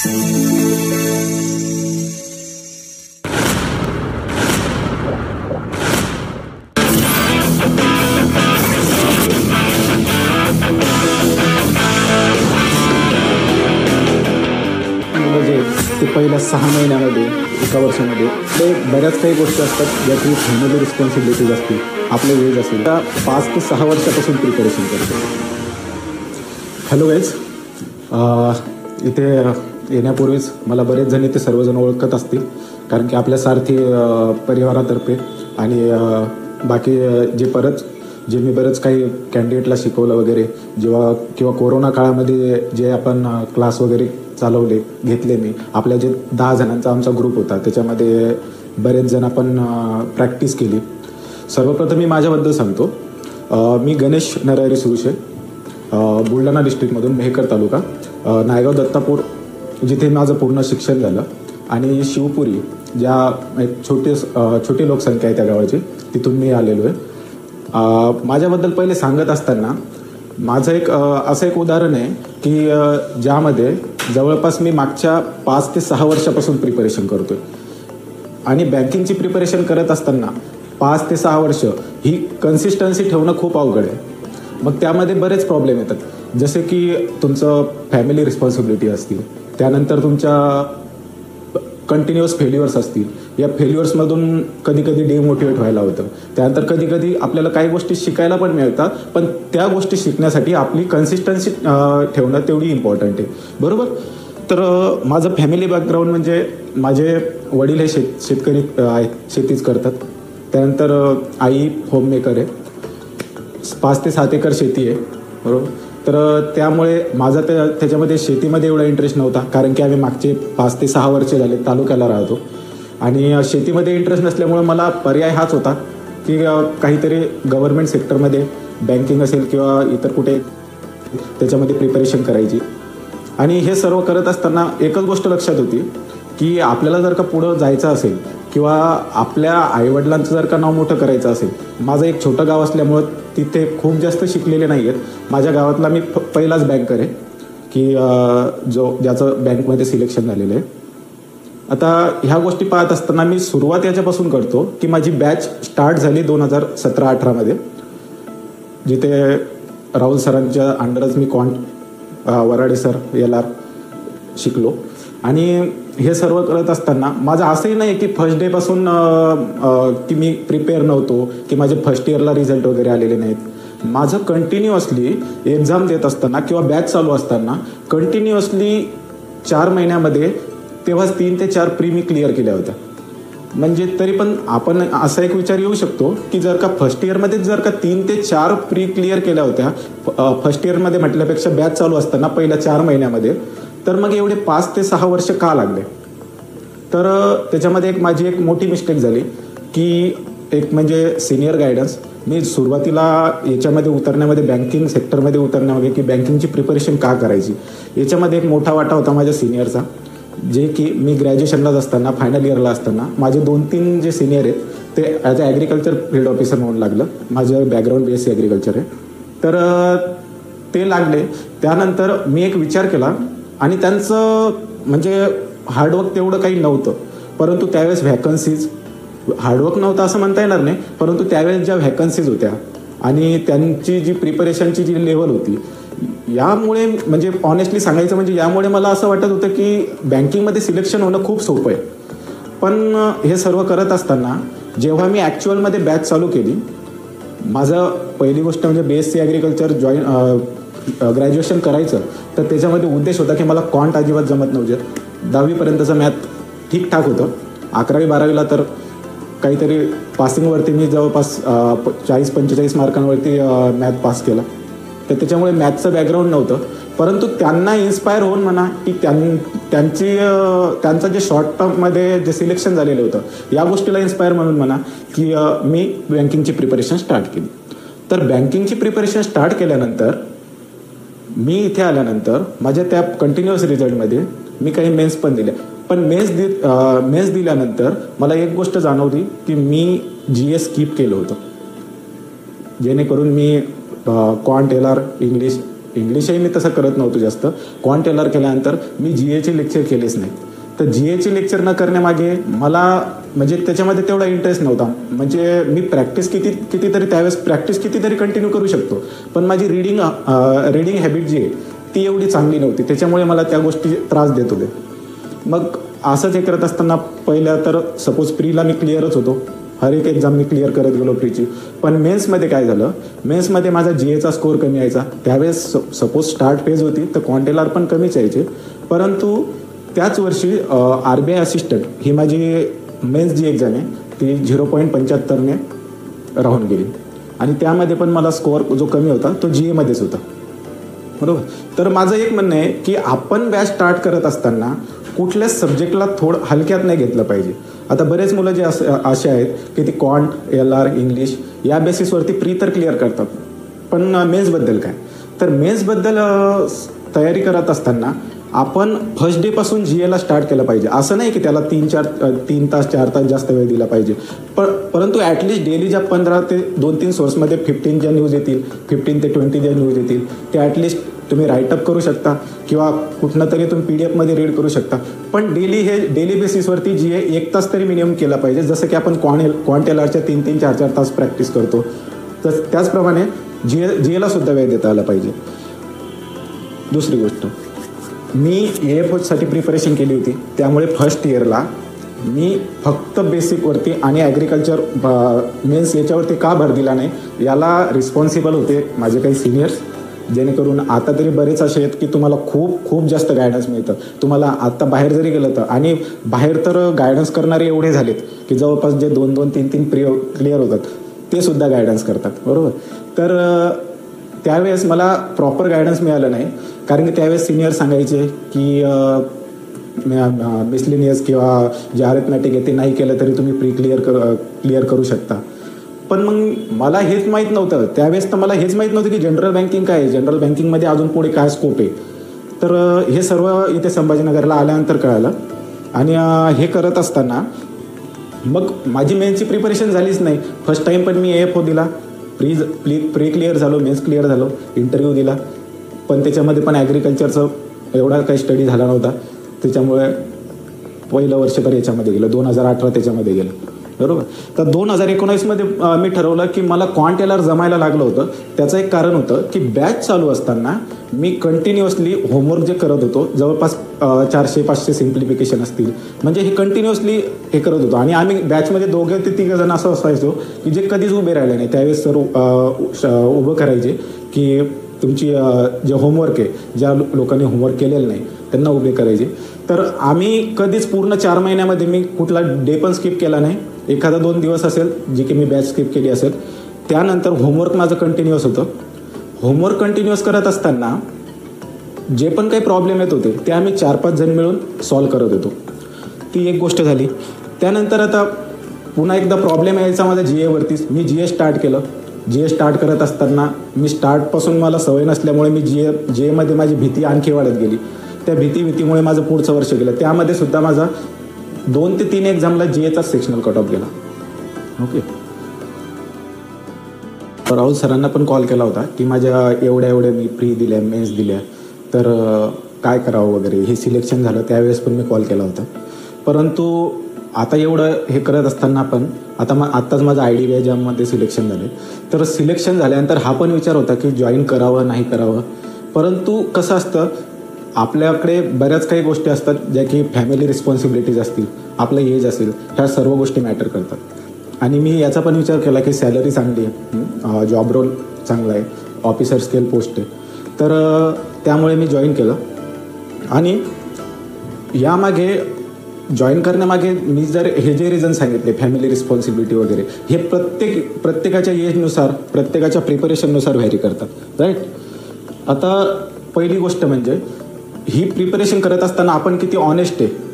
ते पहिल्या 6 महिन्यामध्ये, एका वर्षामध्ये ते बऱ्याच काही गोष्टी असतात ज्याची फॅमिली रिस्पॉन्सिबिलिटीज असतील, आपलं एज असेल, त्या 5 ते 6 वर्षापासून प्रिपरेशन करतो. हॅलो गाईज, इथे येण्यापूर्वीच मला बरेच जण इथे सर्वजण ओळखत असतील, कारण की आपल्या सारथी परिवारातर्फे आणि बाकी जे मी बरंच काही कॅन्डिडेटला शिकवलं वगैरे, जेव्हा किंवा कोरोना काळामध्ये जे आपण क्लास वगैरे घेतले मी, आपल्या जे 10 जणांचा आमचा ग्रुप होता त्याच्यामध्ये बरेच जण आपण प्रॅक्टिस केली. सर्वप्रथम मी माझ्याबद्दल सांगतो. मी गणेश नरहरी सुरुशे, बुलढाणा डिस्ट्रिक्टमधून, मेहकर तालुका, नायगाव दत्तापूर जिथे माझं पूर्ण शिक्षण झालं, आणि शिवपुरी ज्या एक छोटी लोकसंख्या आहे त्या गावाची, तिथून मी आलेलो आहे. माझ्याबद्दल पहिले सांगत असताना माझं असं एक उदाहरण आहे की ज्यामध्ये जवळपास मी मागच्या 5 ते 6 वर्षापासून प्रिपरेशन करतो आहे. आणि बँकिंगची प्रिपरेशन करत असताना 5 ते 6 वर्ष ही कन्सिस्टन्सी ठेवणं खूप अवघड आहे. मग त्यामध्ये बरेच प्रॉब्लेम येतात, जसे की तुमचं फॅमिली रिस्पॉन्सिबिलिटी असतील, त्यानंतर तुमच्या कंटिन्युअस फेल्युअर्स असतील, या फेल्युअर्समधून कधी कधी डिमोटिवेट व्हायला होतं. त्यानंतर कधी कधी आपल्याला काही गोष्टी शिकायला पण मिळतात, पण त्या गोष्टी शिकण्यासाठी आपली कन्सिस्टन्सी ठेवणं तेवढी इम्पॉर्टंट आहे, बरोबर. तर माझं फॅमिली बॅकग्राऊंड म्हणजे माझे वडील हे शेतकरी आहेत, शेतीच करतात. त्यानंतर आई होममेकर आहे, 5 ते 7 एकर शेती आहे, बरोबर. तर त्यामुळे माझा त्याच्यामध्ये शेतीमध्ये एवढा इंटरेस्ट नव्हता, कारण की आम्ही मागचे 5 ते 6 वर्ष झाले तालुक्याला राहतो, आणि शेतीमध्ये इंटरेस्ट नसल्यामुळे मला पर्याय हाच होता की काहीतरी गव्हर्नमेंट सेक्टरमध्ये बँकिंग असेल किंवा इतर कुठे त्याच्यामध्ये प्रिपरेशन करायची. आणि हे सर्व करत असताना एकच गोष्ट लक्षात होती की आपल्याला जर का पुढं जायचं असेल किंवा आपल्या आईवडिलांचं जर का नाव मोठं करायचं असेल, माझं एक छोटं गाव असल्यामुळं तिथे खूप जास्त शिकलेले नाही आहेत. माझ्या गावातला मी पहिलाच बँकर आहे की ज्याचं बँकमध्ये सिलेक्शन झालेलं आहे. आता ह्या गोष्टी पाहत असताना मी सुरुवात याच्यापासून करतो की माझी बॅच स्टार्ट झाली 2017-18मध्ये, जिथे राहुल सरांच्या अंडरच मी वराडे सर LR शिकलो. आणि हे सर्व करत असताना माझं असंही नाही की फर्स्ट डेपासून की मी प्रिपेअर नव्हतो, की माझे फर्स्ट इयरला रिझल्ट वगैरे आलेले नाहीत. माझं कंटिन्युअसली एक्झाम देत असताना किंवा बॅच चालू असताना कंटिन्युअसली 4 महिन्यामध्ये तेव्हाच 3 ते 4 प्री मी क्लिअर केल्या होत्या. म्हणजे तरी पण आपण असा एक विचार येऊ शकतो की जर का फर्स्ट इयरमध्येच जर का 3 ते 4 प्री क्लिअर केल्या होत्या फर्स्ट इयरमध्ये म्हटल्यापेक्षा बॅच चालू असताना पहिल्या 4 महिन्यामध्ये, तर मग एवढे 5 ते 6 वर्ष का लागले. तर त्याच्यामध्ये माझी एक मोठी मिस्टेक झाली की एक म्हणजे सिनियर गायडन्स. मी सुरुवातीला याच्यामध्ये उतरण्यामध्ये, बँकिंग सेक्टरमध्ये उतरण्यामध्ये की बँकिंगची प्रिपरेशन का करायची, याच्यामध्ये एक मोठा वाटा होता माझ्या सिनियरचा. जे की मी ग्रॅज्युएशनलाच असताना, फायनल इयरला असताना माझे 2-3 जे सिनियर आहेत ते as a agriculture field officer म्हणून लागलं. माझं बॅकग्राऊंड BSc ॲग्रिकल्चर आहे. तर ते लागले. त्यानंतर मी एक विचार केला, आणि त्यांचं म्हणजे हार्डवर्क तेवढं काही नव्हतं, परंतु त्यावेळेस व्हॅकन्सीज, हार्डवर्क नव्हतं असं म्हणता येणार नाही, परंतु त्यावेळेस ज्या व्हॅकन्सीज होत्या आणि त्यांची जी प्रिपरेशनची जी लेवल होती, यामुळे म्हणजे ऑनेस्टली सांगायचं म्हणजे यामुळे मला असं वाटत होतं की बँकिंगमध्ये सिलेक्शन होणं खूप सोपं आहे. पण हे सर्व करत असताना जेव्हा मी ॲक्च्युअलमध्ये बॅच चालू केली, माझं पहिली गोष्ट म्हणजे BSc ॲग्रिकल्चर ग्रॅज्युएशन करायचं, तर त्याच्यामध्ये उद्देश होता की मला क्वांट अजिबात जमत नव्हते. 10वीपर्यंतचं मॅथ ठीकठाक होतं. 11वी-12वीला तर काहीतरी पासिंगवरती मी जवळपास 40-45 मार्कांवरती मॅथ पास केला. तर त्याच्यामुळे मॅथचं बॅकग्राऊंड नव्हतं, परंतु त्यांना इन्स्पायर होऊन म्हणा की त्यांचं जे शॉर्ट टर्ममध्ये जे सिलेक्शन झालेलं होतं, या गोष्टीला इन्स्पायर म्हणून म्हणा की मी बँकिंगची प्रिपरेशन स्टार्ट केली. तर बँकिंगची प्रिपरेशन स्टार्ट केल्यानंतर मी इथे आल्यानंतर माझ्या त्या कंटिन्युअस रिझल्टमध्ये मी काही मेन्स पण दिल्या. पण मेन्स दिल्यानंतर मला एक गोष्ट जाणवली की मी GS स्किप केलं होतं, जेणेकरून मी क्वांट LR इंग्लिश इंग्लिशही मी तसं करत नव्हतो जास्त. क्वांट एल आर केल्यानंतर मी GAचे लेक्चर केलेच नाहीत. तर GAचे लेक्चर न करण्यामागे मला म्हणजे त्याच्यामध्ये तेवढा इंटरेस्ट नव्हता. म्हणजे मी कितीतरी त्यावेळेस प्रॅक्टिस कितीतरी कंटिन्यू करू शकतो, पण माझी रिडिंग हॅबिट जी आहे ती एवढी चांगली नव्हती. त्याच्यामुळे मला त्या गोष्टी त्रास देत होते. मग असंच हे करत असताना पहिल्या तर सपोज प्रीला मी क्लिअरच होतो, हर एक एक्झाम मी क्लिअर करत गेलो प्रीची. पण मेन्समध्ये काय झालं, मेन्समध्ये माझा GAचा स्कोअर कमी यायचा. त्यावेळेस सपोज स्टार्ट फेज होती तर क्वांट एल आर पण कमीच यायचे. परंतु त्याच वर्षी RBI असिस्टंट ही माझी मेन्स जी एक्झाम आहे ती 0.75ने राहून गेली. आणि त्यामध्ये पण मला स्कोअर जो कमी होता तो GAमध्येच होता. बरोबर. तर माझं एक म्हणणं आहे की आपण बॅच स्टार्ट करत असताना कुठल्याच सब्जेक्टला हलक्यात नाही घेतलं पाहिजे. आता बरेच मुलं जे असे आहेत की ती क्वांट LR इंग्लिश या बेसिसवरती प्री तर क्लिअर करतात, पण मेन्सबद्दल काय, तर मेन्सबद्दल तयारी करत असताना आपण फर्स्ट डेपासून GAला स्टार्ट केलं पाहिजे. असं नाही की त्याला 3 तास 4 तास जास्त वेळ दिला पाहिजे, परंतु ॲटलिस्ट डेलीच्या 15 ते 2-3 सोर्समध्ये 15 ज्या न्यूज येतील, 15 ते 20 ज्या न्यूज येतील ते ॲटलिस्ट तुम्ही राईटअप करू शकता किंवा कुठनं तरी तुम्ही PDF रीड करू शकता. पण डेली बेसिसवरती GA 1 तास तरी मिनिमम केला पाहिजे. जसं की आपण क्वांट LRच्या 3-3, 4-4 तास प्रॅक्टिस करतो, तर त्याचप्रमाणे GAला सुद्धा वेळ देता आला पाहिजे. दुसरी गोष्ट, मी AFOसाठी प्रिपरेशन केली होती, त्यामुळे फर्स्ट इयरला मी फक्त बेसिकवरती आणि ॲग्रिकल्चर मेन्स याच्यावरती का भर दिला नाही याला रिस्पॉन्सिबल होते माझे काही सिनियर्स. जेणेकरून आता तरी बरेच असे आहेत की तुम्हाला खूप जास्त गायडन्स मिळतं. तुम्हाला आत्ता बाहेर जरी गेलं तर, आणि बाहेर तर गायडन्स करणारे एवढे झालेत की जवळपास जे 2-2, 3-3 क्लिअर होतात ते सुद्धा गायडन्स करतात. बरोबर. तर त्यावेळेस मला प्रॉपर गायडन्स मिळालं नाही, कारण की त्यावेळेस सिनियर सांगायचे की मिसलिनियस किंवा जे अरिथमॅटिक आहे ते नाही केलं तरी तुम्ही प्री क्लिअर करू शकता. पण मग मला हेच माहीत नव्हतं त्यावेळेस, तर मला हेच माहीत नव्हतं की जनरल बँकिंग काय आहे, जनरल बँकिंगमध्ये अजून पुढे काय स्कोप आहे. तर हे सर्व इथे संभाजीनगरला आल्यानंतर कळालं. आणि हे करत असताना मग माझी मेन्सची प्रिपरेशन झालीच नाही. फर्स्ट टाईम पण मी AFO दिला, प्री क्लिअर झालो, मेन्स क्लिअर झालो, इंटरव्ह्यू दिला, पण त्याच्यामध्ये पण ॲग्रिकल्चरचं एवढा काही स्टडी झाला नव्हता. त्याच्यामुळे पहिलं वर्ष तर याच्यामध्ये गेलं, 2018 त्याच्यामध्ये गेलं. बरोबर. तर 2019मध्ये मी ठरवलं की मला क्वांट LR जमायला लागलं होतं. त्याचं एक कारण होतं की बॅच चालू असताना मी कंटिन्युअसली होमवर्क जे करत होतो, जवळपास 400-500 सिम्प्लिफिकेशन असतील, म्हणजे हे कंटिन्युअसली हे करत होतो. आणि आम्ही बॅचमध्ये 2 ते 3 जण असं असायचो की जे कधीच उभे राहिले नाही. त्यावेळेस सर उभं करायचे की तुमची जे होमवर्क आहे, ज्या लोकांनी होमवर्क केलेलं नाही त्यांना उभे करायचे. तर आम्ही कधीच पूर्ण 4 महिन्यामध्ये मी कुठला डे पण स्किप केला नाही. एखादा 2 दिवस असेल जी की मी बॅच स्किप केली असेल. त्यानंतर होमवर्क माझं कंटिन्युअस होतं. होमवर्क कंटिन्युअस करत असताना जे पण काही प्रॉब्लेम येत होते ते आम्ही 4-5 जण मिळून सॉल्व्ह करत होतो. ती एक गोष्ट झाली. त्यानंतर आता पुन्हा एकदा प्रॉब्लेम यायचा माझ्या GAवरतीच. मी GA स्टार्ट केलं. GA स्टार्ट करत असताना मी स्टार्टपासून मला सवय नसल्यामुळे मी GAमध्ये माझी भीती आणखी वाढत गेली. त्या भीतीमुळे माझं पुढचं वर्ष गेलं. त्यामध्ये सुद्धा माझा 2 ते 3 एक्झामला GAचा सेक्शनल कट ऑफ गेला. ओके. राहुल सरांना पण कॉल केला होता की माझ्या एवढ्या मी प्री दिल्या, मेन्स दिल्या, तर काय करावं वगैरे. हे सिलेक्शन झालं त्यावेळेस पण मी कॉल केला होता. परंतु आता एवढं हे करत असताना पण आत्ताच माझं IDBI जॉबमध्ये सिलेक्शन झाले. तर सिलेक्शन झाल्यानंतर हा पण विचार होता की जॉईन करावं नाही करावं. परंतु कसं असतं, आपल्याकडे बऱ्याच काही गोष्टी असतात ज्या की फॅमिली रिस्पॉन्सिबिलिटीज असतील, आपलं एज असेल, ह्या सर्व गोष्टी मॅटर करतात. आणि मी याचा पण विचार केला की सॅलरी चांगली आहे, जॉब रोल चांगला आहे, ऑफिसर स्केल पोस्ट आहे. तर त्यामुळे मी जॉईन केलं. आणि यामागे जॉईन करण्यामागे मी जर हे जे रिझन सांगितले, फॅमिली रिस्पॉन्सिबिलिटी वगैरे, हे प्रत्येकाच्या एजनुसार, प्रत्येकाच्या प्रिपरेशननुसार व्हॅरी करतात. राईट. आता पहिली गोष्ट म्हणजे ही प्रिपरेशन करत असताना आपण किती ऑनेस्ट आहे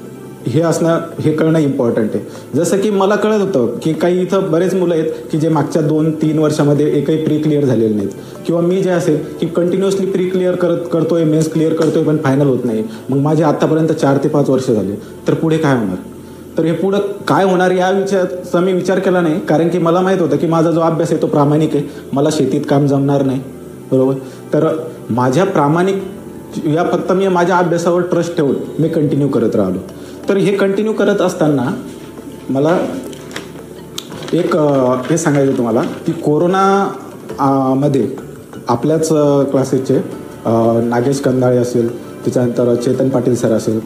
हे कळणं इम्पॉर्टंट आहे. जसं की मला कळत होतं की काही इथं बरेच मुलं आहेत की जे मागच्या 2-3 वर्षामध्ये एकही प्री क्लिअर झालेले नाहीत, किंवा मी जे असेल की कंटिन्युअसली प्री क्लिअर करतोय, मेन्स क्लिअर करतोय, पण फायनल होत नाही. मग माझे आत्तापर्यंत 4 ते 5 वर्ष झाले. तर पुढे काय होणार? तर हे पुढं काय होणार या विचाराचा मी विचार केला नाही, कारण की मला माहीत होतं की माझा जो अभ्यास आहे तो प्रामाणिक आहे, मला शेतीत काम जमणार नाही. बरोबर. तर माझ्या प्रामाणिक या फक्त मी माझ्या अभ्यासावर ट्रस्ट ठेवून मी कंटिन्यू करत राहिलो. तर हे कंटिन्यू करत असताना मला एक हे सांगायचं तुम्हाला की कोरोना मध्ये आपल्याच क्लासेसचे नागेश कंदाळे असेल, त्याच्यानंतर चेतन पाटील सर असेल,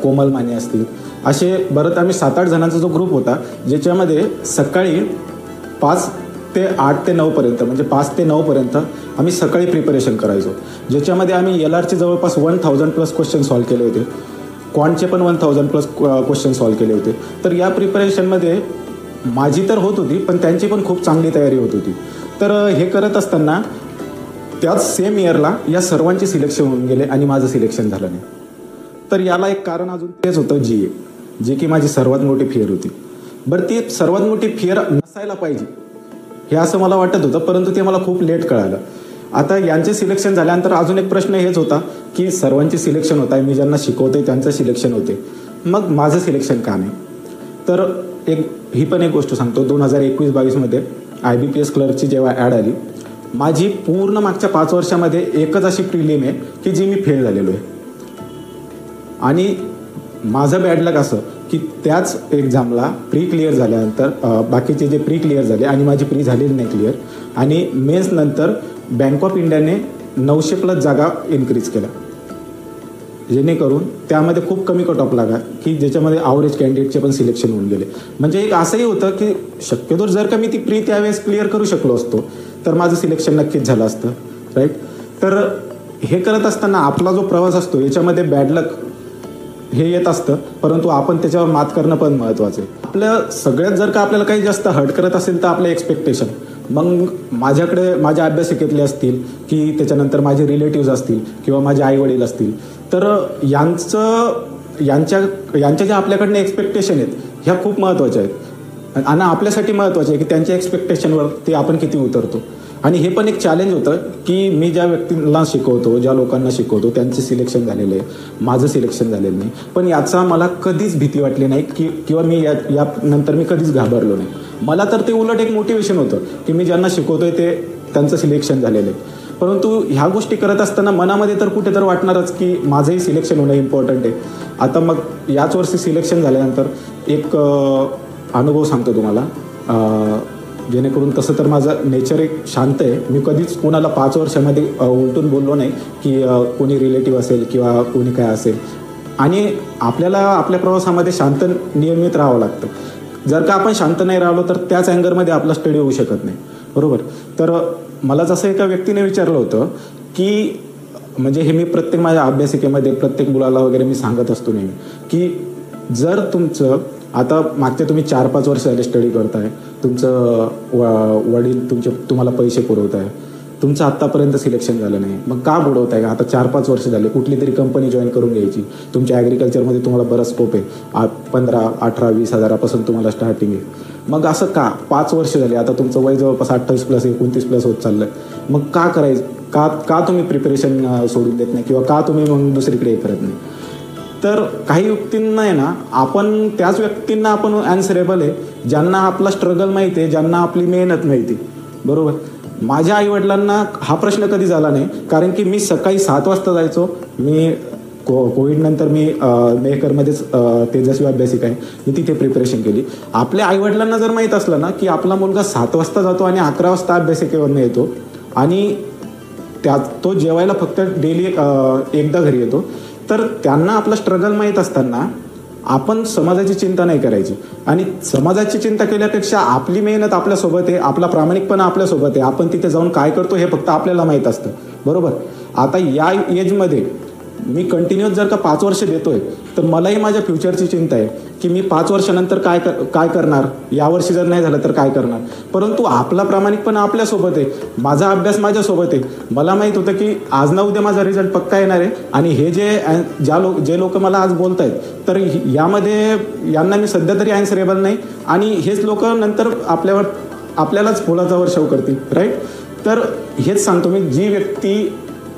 कोमल माने असतील, असे बरंच आम्ही 7-8 जणांचा जो ग्रुप होता, ज्याच्यामध्ये सकाळी 5 ते 8 ते 9पर्यंत म्हणजे 5 ते 9पर्यंत आम्ही सकाळी प्रिपरेशन करायचो, ज्याच्यामध्ये आम्ही LRचे जवळपास 1000+ क्वेश्चन सॉल्व केले होते, क्वांटचे पण 1000+ क्वेश्चन सॉल्व केले होते. तर या प्रिपरेशनमध्ये माझी तर होत होती, पण त्यांची पण खूप चांगली तयारी होत होती. तर हे करत असताना त्याच सेम इयरला या सर्वांचे सिलेक्शन होऊन गेले आणि माझं सिलेक्शन झालं नाही. तर याला एक कारण अजून तेच होतं GA, जे की माझी सर्वात मोठी फिअर होती. बरं, ती सर्वात मोठी फिअर नसायला पाहिजे हे असं मला वाटत होतं, परंतु ते मला खूप लेट कळालं. आता यांचे सिलेक्शन झाल्यानंतर अजून एक प्रश्न हेच होता की सर्वांचे सिलेक्शन होत आहे, मी ज्यांना शिकवते त्यांचं सिलेक्शन होते, मग माझं सिलेक्शन का नाही? तर ही पण एक गोष्ट सांगतो. 2021-22मध्ये IBPS क्लर्कची जेव्हा ॲड आली, माझी पूर्ण मागच्या 5 वर्षामध्ये एकच अशी प्रिलिम आहे की जी मी फेल झालेलो आहे. आणि माझं बॅड लक असं की त्याच एक्झामला प्री क्लिअर झाल्यानंतर बाकीचे जे प्री क्लिअर झाले आणि माझी प्री झालेली नाही क्लिअर, आणि मेन्स नंतर बँक ऑफ इंडियाने 900+ जागा इन्क्रीज केल्या, जेणेकरून त्यामध्ये खूप कमी कट ऑफ लागा की ज्याच्यामध्ये ॲव्हरेज कॅन्डिडेटचे पण सिलेक्शन होऊन गेले. म्हणजे एक असंही होतं की शक्यतो जर का मी ती प्री त्यावेळेस क्लिअर करू शकलो असतो तर माझं सिलेक्शन नक्कीच झालं असतं, राईट. तर हे करत असताना आपला जो प्रवास असतो याच्यामध्ये बॅड लक हे येत असतं, परंतु आपण त्याच्यावर मात करणं पण महत्त्वाचं आहे. आपल्या सगळ्यात जर का आपल्याला काही जास्त हर्ट करत असेल तर आपलं एक्सपेक्टेशन. मग माझ्याकडे माझ्या अभ्यासिकेतले असतील की त्याच्यानंतर माझे रिलेटिव्ज असतील किंवा माझे आईवडील असतील, तर यांच्या ज्या आपल्याकडनं एक्सपेक्टेशन आहेत ह्या खूप महत्त्वाच्या आहेत आणि आपल्यासाठी महत्त्वाचं आहे की त्यांच्या एक्सपेक्टेशनवर ते आपण किती उतरतो. आणि हे पण एक चॅलेंज होतं की मी ज्या व्यक्तींना शिकवतो, ज्या लोकांना शिकवतो त्यांचे सिलेक्शन झालेलं आहे, माझं सिलेक्शन झालेलं नाही, पण याचा मला कधीच भीती वाटली नाही किंवा मी यानंतर मी कधीच घाबरलो नाही. मला तर ते उलट एक मोटिवेशन होतं की मी ज्यांना शिकवतोय ते त्यांचं सिलेक्शन झालेलं आहे. परंतु ह्या गोष्टी करत असताना मनामध्ये तर कुठे तर वाटणारच की माझंही सिलेक्शन होणं इम्पॉर्टंट आहे. आता मग याच वर्षी सिलेक्शन झाल्यानंतर एक अनुभव सांगतो तुम्हाला, जेणेकरून तसं तर माझं नेचर एक शांत आहे. मी कधीच कोणाला 5 वर्षामध्ये उलटून बोललो नाही की कोणी रिलेटिव्ह असेल किंवा कोणी काय असेल. आणि आपल्याला आपल्या प्रवासामध्ये शांत नियमित राहावं लागतं. जर का आपण शांत नाही राहिलो तर त्याच अँगरमध्ये आपला स्टडी होऊ शकत नाही, बरोबर. तर मला जसं एका व्यक्तीने विचारलं होतं की म्हणजे हे मी प्रत्येक माझ्या अभ्यासिकेमध्ये प्रत्येक मुलाला वगैरे मी सांगत असतो नेहमी की जर तुमचं आता मागचे तुम्ही 4-5 वर्ष झाले स्टडी करताय, तुमचं वडील तुम्हाला पैसे पुरवत आहे, तुमचं आत्तापर्यंत सिलेक्शन झालं नाही, मग का बुडवत आहे? आता 4-5 वर्ष झाले, कुठली तरी कंपनी जॉईन करून घ्यायची. तुमच्या ॲग्रिकल्चरमध्ये तुम्हाला बराच स्कोप आहे, 15, 18, 20 हजारापासून तुम्हाला स्टार्टिंग आहे. मग असं का 5 वर्ष झाले, आता तुमचं वय जवळपास 28+, 29+ होत चाललं आहे, मग का करायचं? का तुम्ही प्रिपरेशन सोडून देत नाही किंवा का तुम्ही मग दुसरीकडे हे करत नाही? तर काही व्यक्तींना आहे ना, आपण त्याच व्यक्तींना आपण ॲन्सरेबल आहे ज्यांना आपला स्ट्रगल माहिती आहे, ज्यांना आपली मेहनत माहिती, बरोबर. माझ्या आईवडिलांना हा प्रश्न कधी झाला नाही, कारण की मी सकाळी 7 वाजता जायचो. मी कोविडनंतर मी मेहकरमध्येच तेजस्वी अभ्यासिका आहे, मी तिथे प्रिपरेशन केली. आपल्या आईवडिलांना जर माहीत असलं ना की आपला मुलगा 7 वाजता जातो आणि 11 वाजता अभ्यासिकेवरनं येतो आणि तो जेवायला फक्त डेली एकदा घरी येतो, तर त्यांना आपला स्ट्रगल माहीत असताना आपण समाजाची चिंता नाही करायची. आणि समाजाची चिंता केल्यापेक्षा आपली मेहनत आपल्यासोबत आहे, आपला प्रामाणिकपणा आपल्यासोबत आहे, आपण तिथे जाऊन काय करतो हे फक्त आपल्याला माहीत असतं, बरोबर. आता या एजमध्ये मी कंटिन्यूअस जर का 5 वर्ष देतोय तर मलाही माझ्या फ्युचरची चिंता आहे की मी 5 वर्षानंतर काय करणार, यावर्षी जर नाही झालं तर काय करणार. परंतु आपला प्रामाणिकपणा आपल्यासोबत आहे, माझा अभ्यास माझ्यासोबत आहे. मला माहीत होतं की आज ना उद्या माझा रिझल्ट पक्का येणार आहे. आणि हे जे लोक मला आज बोलत आहेत तर यांना मी सध्या तरी ॲन्सरेबल नाही आणि हेच लोक नंतर आपल्यालाच फुलाचा वर्षाव करतील, राईट. तर हेच सांगतो मी, जी व्यक्ती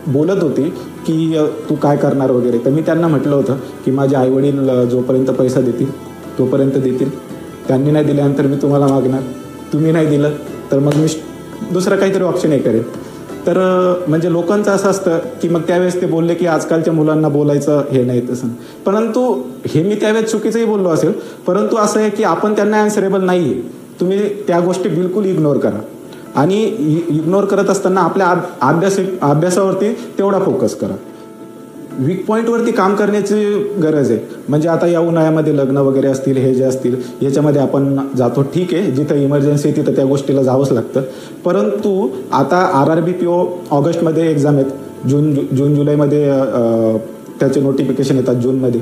बोलत होती की तू काय करणार वगैरे, तर मी त्यांना म्हटलं होतं की माझे आईवडील जोपर्यंत पैसा देतील तोपर्यंत देतील, त्यांनी नाही दिल्यानंतर मी तुम्हाला मागणार, तुम्ही नाही दिलं तर मग मी दुसरं काहीतरी ऑप्शन हे करेन. तर म्हणजे लोकांचं असं असतं की मग त्यावेळेस ते बोलले की आजकालच्या मुलांना बोलायचं हे नाही तसं, परंतु हे मी त्यावेळेस चुकीचंही बोललो असेल, परंतु असं आहे की आपण त्यांना ॲन्सरेबल नाही आहे. तुम्ही त्या गोष्टी बिलकुल इग्नोर करा आणि इग्नोर करत असताना आपल्या अभ्यासावरती तेवढा फोकस करा. वीक पॉईंटवरती काम करण्याची गरज आहे. म्हणजे आता या उन्हाळ्यामध्ये लग्न वगैरे असतील, हे जे असतील याच्यामध्ये आपण जातो, ठीक आहे, जिथं इमर्जन्सी आहे तिथं त्या गोष्टीला जावंच लागतं. परंतु आता RRB PO ऑगस्टमध्ये एक्झाम आहेत, जून जुलैमध्ये त्याचे नोटिफिकेशन येतात जूनमध्ये.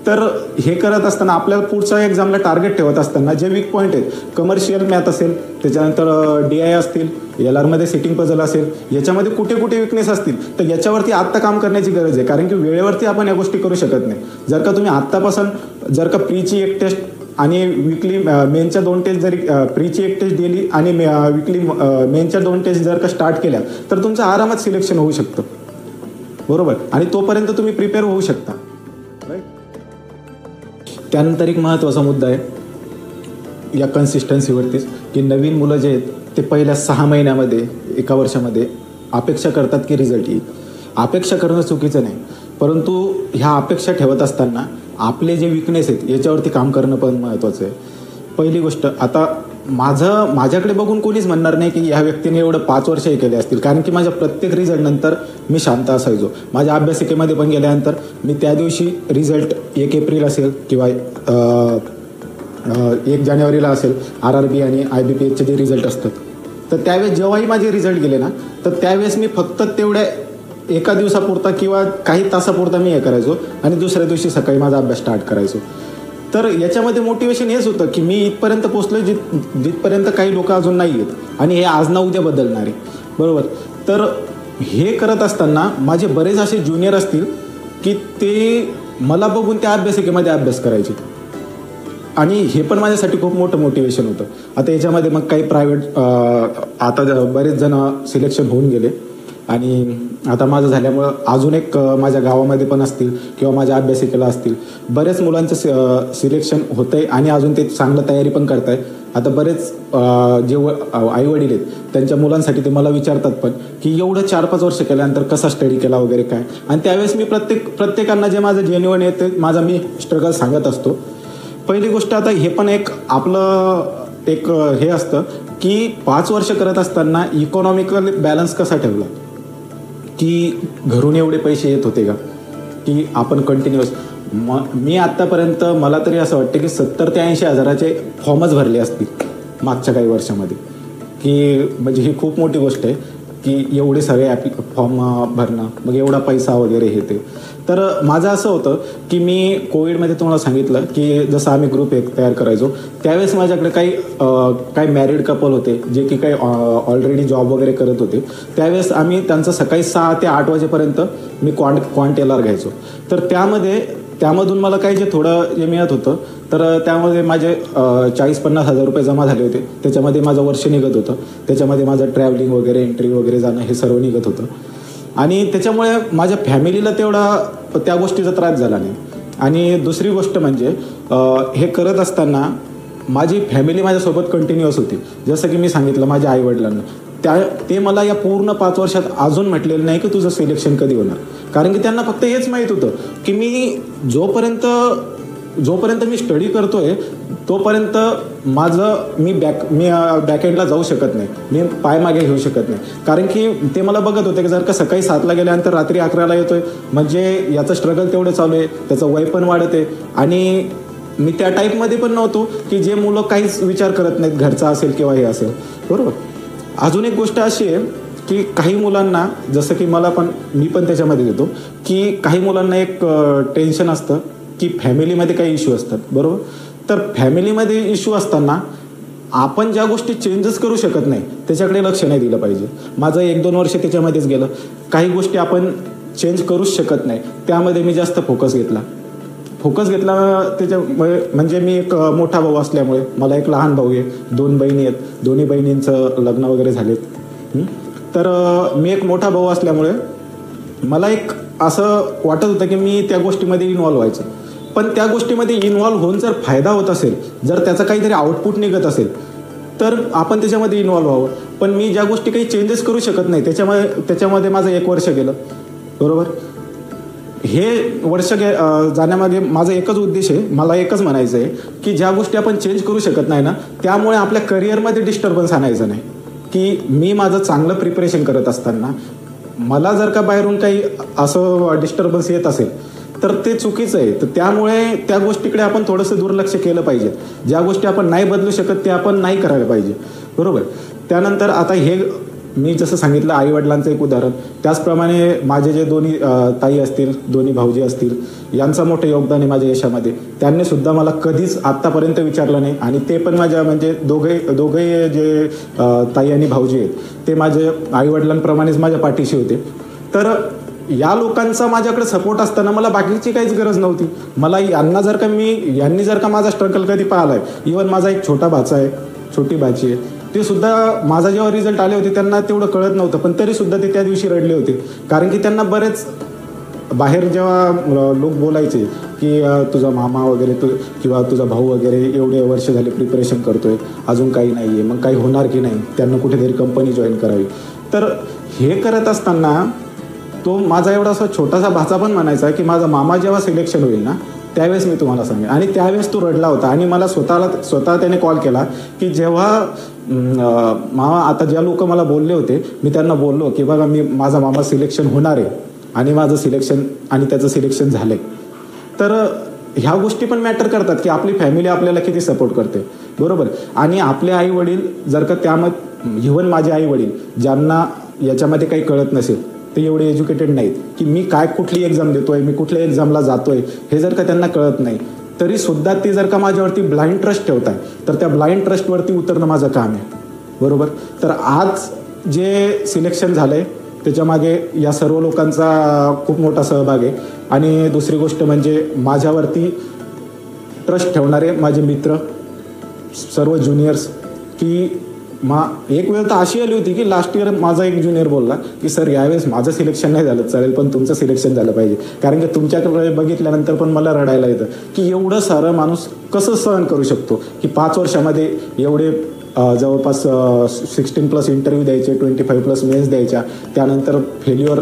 तर हे करत असताना आपल्याला पुढच्या एक्झामला टार्गेट ठेवत असताना जे वीक पॉईंट आहेत, कमर्शियल मॅथ असेल, त्याच्यानंतर DI असतील, LR सिटिंग पझल असेल, याच्यामध्ये कुठे कुठे विकनेस असतील तर याच्यावरती आत्ता काम करण्याची गरज आहे. कारण की वेळेवरती आपण या गोष्टी करू शकत नाही. जर का तुम्ही आत्तापासून जर का प्रीची एक टेस्ट आणि विकली मेनच्या 2 टेस्ट जरी प्रीची एक टेस्ट दिली आणि विकली मेनच्या 2 टेस्ट जर का स्टार्ट केल्या तर तुमचं आरामात सिलेक्शन होऊ शकतं, बरोबर. आणि तोपर्यंत तुम्ही प्रिपेअर होऊ शकता, राईट. त्यानंतर एक महत्त्वाचा मुद्दा आहे या कन्सिस्टन्सीवरतीच, की नवीन मुलं जे आहेत ते पहिल्या 6 महिन्यामध्ये 1 वर्षामध्ये अपेक्षा करतात की रिझल्ट येईल. अपेक्षा करणं चुकीचं नाही, परंतु ह्या अपेक्षा ठेवत असताना आपले जे विकनेस आहेत याच्यावरती काम करणं पण महत्त्वाचं आहे. पहिली गोष्ट, आता माझ्याकडे बघून कोणीच म्हणणार नाही की ह्या व्यक्तीने एवढं 5 वर्ष हे केले असतील, कारण की माझ्या प्रत्येक रिझल्टनंतर मी शांत असायचो. माझ्या अभ्यासिकेमध्ये पण गेल्यानंतर मी त्या दिवशी रिझल्ट 1 एप्रिल असेल किंवा 1 जानेवारीला असेल RRB आणि IBPSचे जे रिझल्ट असतात, तर त्यावेळेस जेव्हाही माझे रिझल्ट गेले ना, तर त्यावेळेस मी फक्त तेवढ्या 1 दिवसापुरता किंवा काही तासापुरता मी हे करायचो आणि दुसऱ्या दिवशी सकाळी माझा अभ्यास स्टार्ट करायचो. तर याच्यामध्ये मोटिवेशन हेच होतं की मी इथपर्यंत पोचलो जिथपर्यंत काही लोक अजून नाही आहेत आणि हे आज ना उद्या बदलणार आहे, बरोबर. तर हे करत असताना माझे बरेच असे ज्युनियर असतील की ते मला बघून त्या अभ्यासिकेमध्ये अभ्यास करायचे आणि हे पण माझ्यासाठी खूप मोठं मोटिवेशन होतं. आता याच्यामध्ये मग काही प्रायव्हेट आता बरेच जण सिलेक्शन होऊन गेले आणि आता माझं झाल्यामुळं अजून एक माझ्या गावामध्ये पण असतील किंवा माझ्या अभ्यासिकेला असतील बऱ्याच मुलांचं सिलेक्शन होतं आहे आणि अजून ते चांगलं तयारी पण करत आहे. आता बरेच जे आईवडील आहेत त्यांच्या मुलांसाठी ते मला विचारतात पण की एवढं 4-5 वर्ष केल्यानंतर कसा स्टडी केला वगैरे काय. आणि त्यावेळेस मी प्रत्येकांना जे माझं जेन्युइन आहे ते माझा मी स्ट्रगल सांगत असतो. पहिली गोष्ट, आता हे पण एक आपलं एक हे असतं की 5 वर्ष करत असताना इकॉनॉमिकल बॅलन्स कसा ठेवला, की घरून एवढे पैसे येत होते का की आपण कंटिन्युअस. मी आत्तापर्यंत मला तरी असं वाटतं की 70 ते 80 हजाराचे फॉर्मच भरले असतील मागच्या काही वर्षामध्ये, की म्हणजे ही खूप मोठी गोष्ट आहे की एवढे सगळे फॉर्म भरणं, मग एवढा पैसा वगैरे हे ते. तर माझं असं होतं की मी कोविडमध्ये तुम्हाला सांगितलं की जसं आम्ही ग्रुप एक तयार करायचो त्यावेळेस माझ्याकडे काही मॅरिड कपल होते जे की काही ऑलरेडी जॉब वगैरे करत होते. त्यावेळेस आम्ही त्यांचं सकाळी 6 ते 8 वाजेपर्यंत मी क्वांट LR घ्यायचो. तर त्यामधून मला काही जे थोडं जे मिळत होतं तर त्यामध्ये माझे 40-50 हजार रुपये जमा झाले होते. त्याच्यामध्ये माझं वर्ष निघत होतं, त्याच्यामध्ये माझं ट्रॅव्हलिंग वगैरे एंट्री वगैरे जाणं हे सर्व निघत होतं आणि त्याच्यामुळे माझ्या फॅमिलीला तेवढा त्या गोष्टीचा त्रास झाला नाही. आणि दुसरी गोष्ट म्हणजे हे करत असताना माझी फॅमिली माझ्यासोबत कंटिन्युअस होती. जसं की मी सांगितलं माझ्या आईवडिलांना, ते मला या पूर्ण 5 वर्षात अजून म्हटलेलं नाही की तुझं सिलेक्शन कधी होणार, कारण की त्यांना फक्त हेच माहीत होतं की मी जोपर्यंत मी स्टडी करतोय तोपर्यंत मी बॅकएंडला जाऊ शकत नाही, मी पाय मागे घेऊ शकत नाही. कारण की ते मला बघत होते की जर का सकाळी 7ला गेल्यानंतर रात्री 11ला येतोय म्हणजे याचं स्ट्रगल तेवढं चालू आहे, त्याचं वय पण वाढत आहे. आणि मी त्या टाईपमध्ये पण नव्हतो की जे मुलं काहीच विचार करत नाहीत, घरचा असेल किंवा हे असेल, बरोबर. अजून एक गोष्ट अशी आहे की काही मुलांना, जसं की मी पण त्याच्यामध्ये देतो की काही मुलांना एक टेन्शन असतं की फॅमिलीमध्ये काही इश्यू असतात, बरोबर. तर फॅमिलीमध्ये इश्यू असताना आपण ज्या गोष्टी चेंजेस करू शकत नाही त्याच्याकडे लक्ष नाही दिलं पाहिजे. माझं 1-2 वर्ष त्याच्यामध्येच गेलं. काही गोष्टी आपण चेंज करूच शकत नाही त्यामध्ये मी जास्त फोकस घेतला त्याच्यामुळे. म्हणजे मी एक मोठा भाऊ असल्यामुळे, मला एक लहान भाऊ आहे, 2 बहिणी आहेत, दोन्ही बहिणींचं लग्न वगैरे झालेत. तर मी एक मोठा भाऊ असल्यामुळे मला एक असं वाटत होतं की मी त्या गोष्टीमध्ये इन्व्हॉल्व व्हायचं. पण त्या गोष्टीमध्ये इन्व्हॉल्व होऊन जर फायदा होत असेल, जर त्याचा काहीतरी आउटपुट निघत असेल तर आपण त्याच्यामध्ये इन्व्हॉल्व्ह व्हावं. पण मी ज्या गोष्टी काही चेंजेस करू शकत नाही त्याच्यामध्ये माझं 1 वर्ष गेलं. बरोबर. हे वर्ष जाण्यामागे माझा एकच उद्देश आहे, मला एकच म्हणायचं आहे की ज्या गोष्टी आपण चेंज करू शकत नाही ना, त्यामुळे आपल्या करिअरमध्ये डिस्टर्बन्स आणायचं नाही. की मी माझं चांगलं प्रिपरेशन करत असताना मला जर का बाहेरून काही असं डिस्टर्बन्स येत असेल तर ते चुकीचं आहे. तर त्यामुळे त्या गोष्टीकडे आपण थोडंसं दुर्लक्ष केलं पाहिजे. ज्या गोष्टी आपण नाही बदलू शकत ते आपण नाही करायला पाहिजे. बरोबर. त्यानंतर आता हे मी जसं सांगितलं आईवडिलांचं एक उदाहरण, त्याचप्रमाणे माझे जे दोन्ही ताई असतील, दोन्ही भाऊजी असतील, यांचं मोठं योगदान आहे माझ्या यशामध्ये. त्यांनी सुद्धा मला कधीच आत्तापर्यंत विचारलं नाही. आणि ते पण माझ्या म्हणजे दोघे जे ताई आणि भाऊजी आहेत ते माझे आईवडिलांप्रमाणेच माझ्या पाठीशी होते. तर या लोकांचा माझ्याकडे सपोर्ट असताना मला बाकीची काहीच गरज नव्हती. मला यांनी जर का माझा स्ट्रगल कधी पाहिला आहे, इव्हन माझा एक छोटा भाचा आहे, छोटी भाची आहे, ते सुद्धा माझा जेव्हा रिझल्ट आले होते त्यांना तेवढं कळत नव्हतं, पण तरी सुद्धा ते त्या दिवशी रडले होते. कारण की त्यांना बरेच बाहेर जेव्हा लोक बोलायचे की तुझा मामा वगैरे किंवा तुझा भाऊ वगैरे एवढे वर्ष झाले प्रिपरेशन करतोय, अजून काही नाही आहे, मग काही होणार की नाही, त्यांना कुठेतरी कंपनी जॉईन करावी. तर हे करत असताना तो माझा एवढा असा छोटासा भाचा पण म्हणायचा की माझा मामा जेव्हा सिलेक्शन होईल ना त्यावेळेस मी तुम्हाला सांगेन. आणि त्यावेळेस तो रडला होता. आणि मला स्वतः त्याने कॉल केला की जेव्हा मामा, आता ज्या लोक मला बोलले होते मी त्यांना बोललो की बघा माझा मामा सिलेक्शन होणार आहे आणि माझं सिलेक्शन आणि त्याचं सिलेक्शन झालं आहे. तर ह्या गोष्टी पण मॅटर करतात की आपली फॅमिली आपल्याला किती सपोर्ट करते. बरोबर. आणि आपले आई वडील जर का त्यामध्ये, इव्हन माझे आई वडील ज्यांना याच्यामध्ये काही कळत नसेल, ते एवढे एज्युकेटेड नाहीत की मी कुठली एक्झाम देतोय, मी कुठल्या एक्झामला जातोय, हे जर का त्यांना कळत नाही तरी सुद्धा ते जर का माझ्यावरती ब्लाइंड ट्रस्ट ठेवत आहे तर त्या ब्लाइंड ट्रस्टवरती उतरणं माझं काम आहे. बरोबर. तर आज जे सिलेक्शन झालंय त्याच्यामागे या सर्व लोकांचा खूप मोठा सहभाग आहे. आणि दुसरी गोष्ट म्हणजे माझ्यावरती ट्रस्ट ठेवणारे माझे मित्र, सर्व ज्युनियर्स, की एक वेळ तर अशी आली होती की लास्ट इयर माझा एक ज्युनियर बोलला की सर यावेळेस माझं सिलेक्शन नाही झालं चालेल पण तुमचं सिलेक्शन झालं पाहिजे. कारण की तुमच्याकडे बघितल्यानंतर पण मला रडायला येतं की एवढं सारं माणूस कसं सहन करू शकतो की 5 वर्षामध्ये एवढे जवळपास 16+ इंटरव्ह्यू द्यायचे, 25+ मेन्स द्यायच्या, त्यानंतर फेल्युअर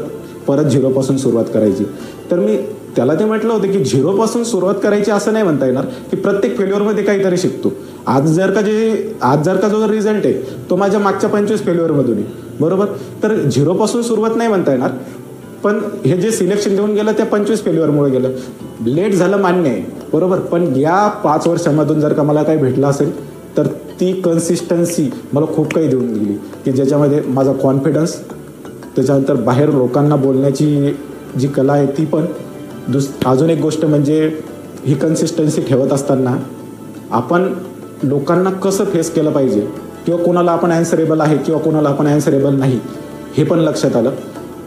परत 0पासून सुरुवात करायची. तर मी त्याला ते म्हटलं होतं की 0पासून सुरुवात करायची असं नाही म्हणता येणार की प्रत्येक फेल्युअरमध्ये काहीतरी शिकतो. आज जर का जो रिझल्ट आहे तो माझ्या मागच्या 25 फेल्युअरमधून आहे. बरोबर. तर 0पासून सुरुवात नाही म्हणता येणार, पण हे जे सिलेक्शन देऊन गेलं त्या 25 फेल्युअरमुळे गेलं. लेट झालं मान्य आहे. बरोबर. पण या 5 वर्षामधून जर का मला काही भेटलं असेल तर ती कन्सिस्टन्सी मला खूप काही देऊन गेली की ज्याच्यामध्ये माझा कॉन्फिडन्स, त्याच्यानंतर बाहेर लोकांना बोलण्याची जी कला आहे ती पण. अजून एक गोष्ट म्हणजे ही कन्सिस्टन्सी ठेवत असताना आपण लोकांना कसं फेस केलं पाहिजे किंवा कोणाला आपण ॲन्सरेबल आहे किंवा कोणाला आपण ॲन्सरेबल नाही हे पण लक्षात आलं.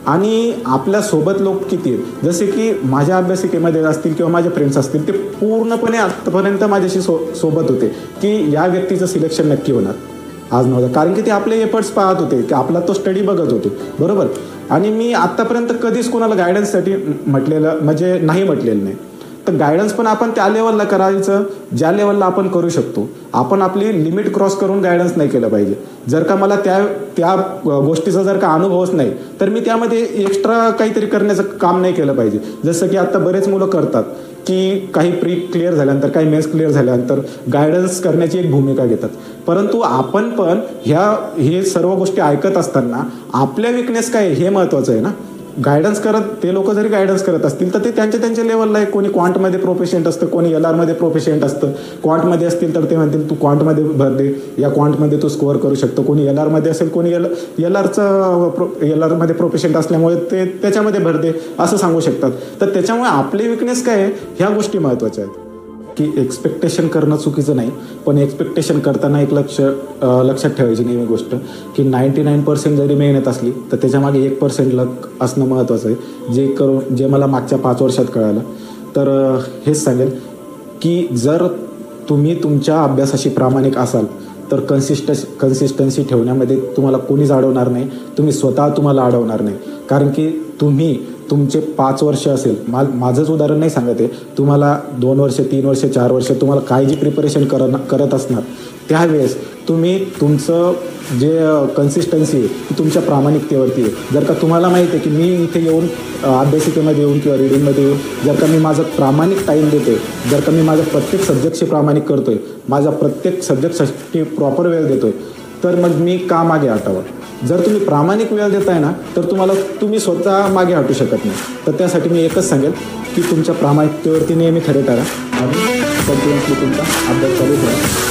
आणि आपल्यासोबत लोक किती आहेत, जसे की माझ्या अभ्यासिकेमध्ये असतील किंवा माझे फ्रेंड्स असतील, ते पूर्णपणे आत्तापर्यंत माझ्याशी सोबत होते की या व्यक्तीचं सिलेक्शन नक्की होणार, आज नव्हतं. कारण की ते आपले एफर्ट्स पाहत होते की आपला तो स्टडी बघत होते. बरोबर. आणि मी आत्तापर्यंत कधीच कोणाला गायडन्ससाठी नाही म्हटलेलं नाही. तर गायडन्स पण आपण त्या लेवलला करायचं ज्या लेवलला आपण करू शकतो. आपण आपली लिमिट क्रॉस करून गायडन्स नाही केलं पाहिजे. जर का मला त्या गोष्टीचा जर का अनुभवच नाही तर मी त्यामध्ये एक्स्ट्रा काहीतरी करण्याचं काम नाही केलं पाहिजे. जसं की आता बरेच मुलं करतात की काही प्री क्लिअर झाल्यानंतर, काही मेन्स क्लिअर झाल्यानंतर गायडन्स करण्याची एक भूमिका घेतात. परंतु आपण पण हे सर्व गोष्टी ऐकत असताना आपल्या विकनेस काय हे महत्त्वाचं आहे ना. गायडन्स ते लोक जरी गायडन्स करत असतील तर ते त्यांच्या लेवलला आहे. कोणी क्वांटमध्ये प्रोफिशियंट असतं, कोणी LRमध्ये प्रोफिशियंट असतं. क्वांटमध्ये असतील तर ते म्हणतील तू क्वांटमध्ये भर दे, या क्वांटमध्ये तू स्कोअर करू शकतो. कोणी LRमध्ये असेल, कोणी LRमध्ये प्रोफिशियंट असल्यामुळे ते त्याच्यामध्ये भर दे असं सांगू शकतात. तर त्याच्यामुळे आपले विकनेस काय आहे ह्या गोष्टी महत्त्वाच्या आहेत. की एक्सपेक्टेशन करणं चुकीचं नाही, पण एक्सपेक्टेशन करताना एक लक्षात ठेवायची नेहमी गोष्ट की 99% जरी मेहनत असली तर त्याच्यामागे 1% लक असणं महत्त्वाचं आहे. जे मला मागच्या 5 वर्षात कळालं. तर हेच सांगेल की जर तुम्ही तुमच्या अभ्यासाशी प्रामाणिक असाल तर कन्सिस्टन्सी ठेवण्यामध्ये तुम्हाला कोणीच अडवणार नाही, तुम्ही स्वतः तुम्हाला अडवणार नाही. कारण की तुम्ही तुमचे 5 वर्ष असेल, माझंच उदाहरण नाही सांगत आहे, तुम्हाला 2 वर्ष 3 वर्ष 4 वर्ष तुम्हाला काय जी प्रिपरेशन करत असणार त्यावेळेस तुम्ही तुमचं जे कन्सिस्टन्सी आहे ती तुमच्या प्रामाणिकतेवरती आहे. जर का तुम्हाला माहिती आहे की मी इथे येऊन अभ्यासिकेमध्ये येऊन किंवा रिडिंगमध्ये येऊन जर का मी माझं प्रामाणिक टाईम देतो आहे, जर का मी माझ्या प्रत्येक सब्जेक्टशी प्रामाणिक करतो आहे, माझ्या प्रत्येक सब्जेक्टसाठी प्रॉपर वेळ देतो आहे, तर मग मी का मागे हटावं. जर तुम्ही प्रामाणिक वेळ देताय ना तर तुम्ही स्वतः मागे हटू शकत नाही. तर त्यासाठी मी एकच सांगेल की तुमच्या प्रामाणिकतेवरती नेहमी खरे करा आणि कंटिन्युअसली तुमचा अभ्यास चालू ठेवा.